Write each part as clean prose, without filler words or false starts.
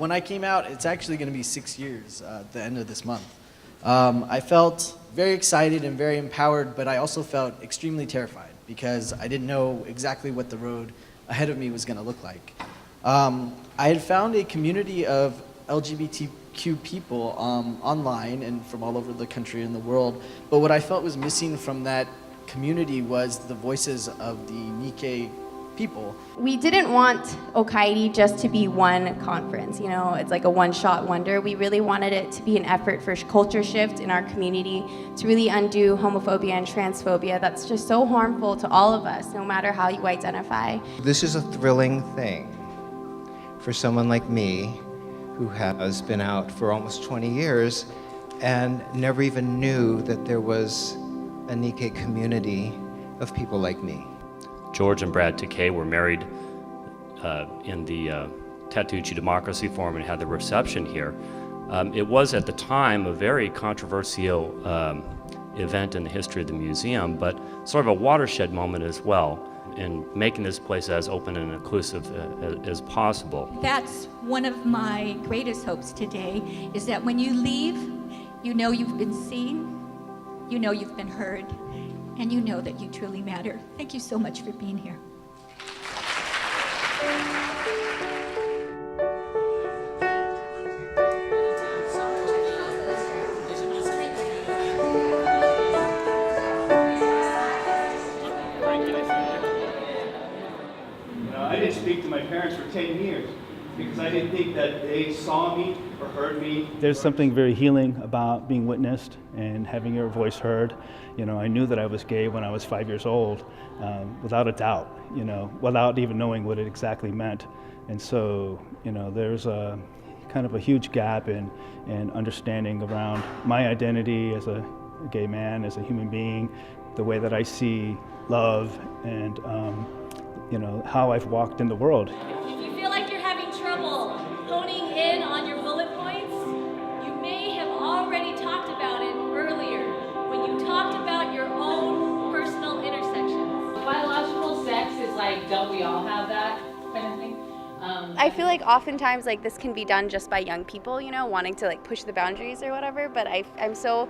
When I came out, it's actually going to be 6 years at the end of this month. I felt very excited and very empowered, but I also felt extremely terrified because I didn't know exactly what the road ahead of me was going to look like. I had found a community of LGBTQ people online and from all over the country and the world, but what I felt was missing from that community was the voices of the Nikkei people. We didn't want Okaeri just to be one conference, it's like a one-shot wonder. We really wanted it to be an effort for culture shift in our community to really undo homophobia and transphobia that's just so harmful to all of us, no matter how you identify. This is a thrilling thing for someone like me who has been out for almost 20 years and never even knew that there was a Nikkei community of people like me. George and Brad Takei were married in the Tattoochi Democracy Forum and had the reception here. It was at the time a very controversial event in the history of the museum, but sort of a watershed moment as well in making this place as open and inclusive as possible. That's one of my greatest hopes today, is that when you leave, you know you've been seen, you know you've been heard, and you know that you truly matter. Thank you so much for being here. I didn't speak to my parents for 10 years because I didn't think that they saw me or heard me. There's something very healing about being witnessed and having your voice heard. I knew that I was gay when I was 5 years old, without a doubt, without even knowing what it exactly meant. And so, there's a kind of a huge gap in understanding around my identity as a gay man, as a human being, the way that I see love and how I've walked in the world. If you feel like you're having trouble honing in on your bullet points, you may have already talked about it earlier when you talked about your own personal intersections. Biological sex is like, don't we all have that kind of thing? I feel like oftentimes this can be done just by young people, wanting to push the boundaries or whatever, but it's so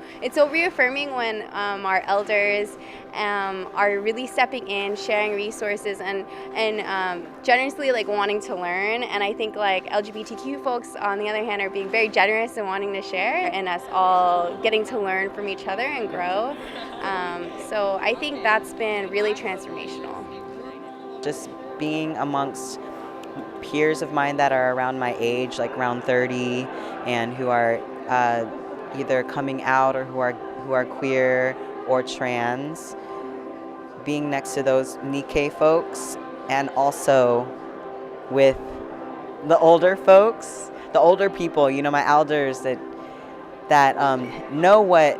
reaffirming when our elders are really stepping in, sharing resources and generously wanting to learn. And I think LGBTQ folks on the other hand are being very generous and wanting to share, and us all getting to learn from each other and grow. So I think that's been really transformational. Just being amongst peers of mine that are around my age, like around 30, and who are either coming out or who are queer or trans, being next to those Nikkei folks, and also with the older folks, the older people, my elders that know what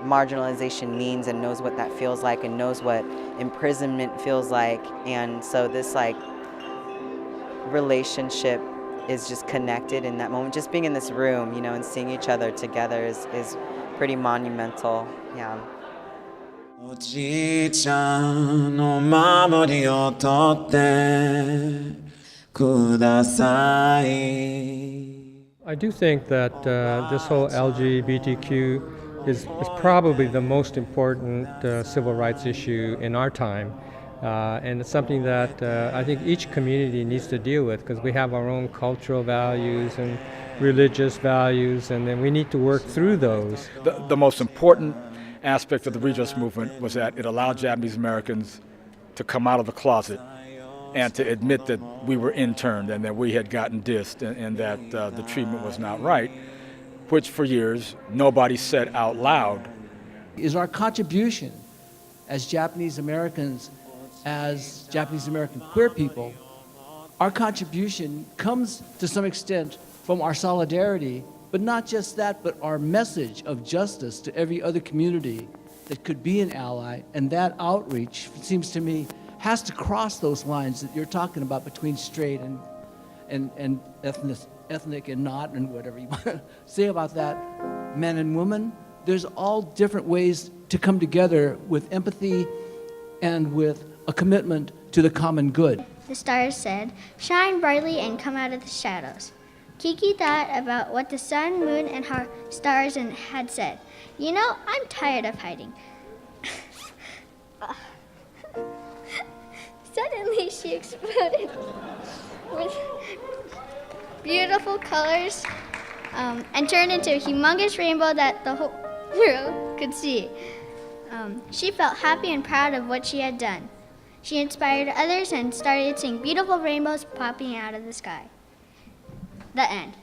marginalization means and knows what that feels like and knows what imprisonment feels like. And so this relationship is just connected in that moment. Just being in this room, and seeing each other together is pretty monumental. Yeah. I do think that this whole LGBTQ is probably the most important civil rights issue in our time. And it's something that I think each community needs to deal with, because we have our own cultural values and religious values, and then we need to work through those. The most important aspect of the redress movement was that it allowed Japanese Americans to come out of the closet and to admit that we were interned and that we had gotten dissed and that the treatment was not right, which for years nobody said out loud. Is our contribution as Japanese Americans, as Japanese American queer people, our contribution comes to some extent from our solidarity, but not just that, but our message of justice to every other community that could be an ally. And that outreach, it seems to me, has to cross those lines that you're talking about between straight and ethnic and not, and whatever you want to say about that, men and women. There's all different ways to come together with empathy and with a commitment to the common good. the stars said, "Shine brightly and come out of the shadows." Kiki thought about what the sun, moon, and stars had said. "You know, I'm tired of hiding." Suddenly, she exploded with beautiful colors and turned into a humongous rainbow that the whole world could see. She felt happy and proud of what she had done. She inspired others and started seeing beautiful rainbows popping out of the sky. The end.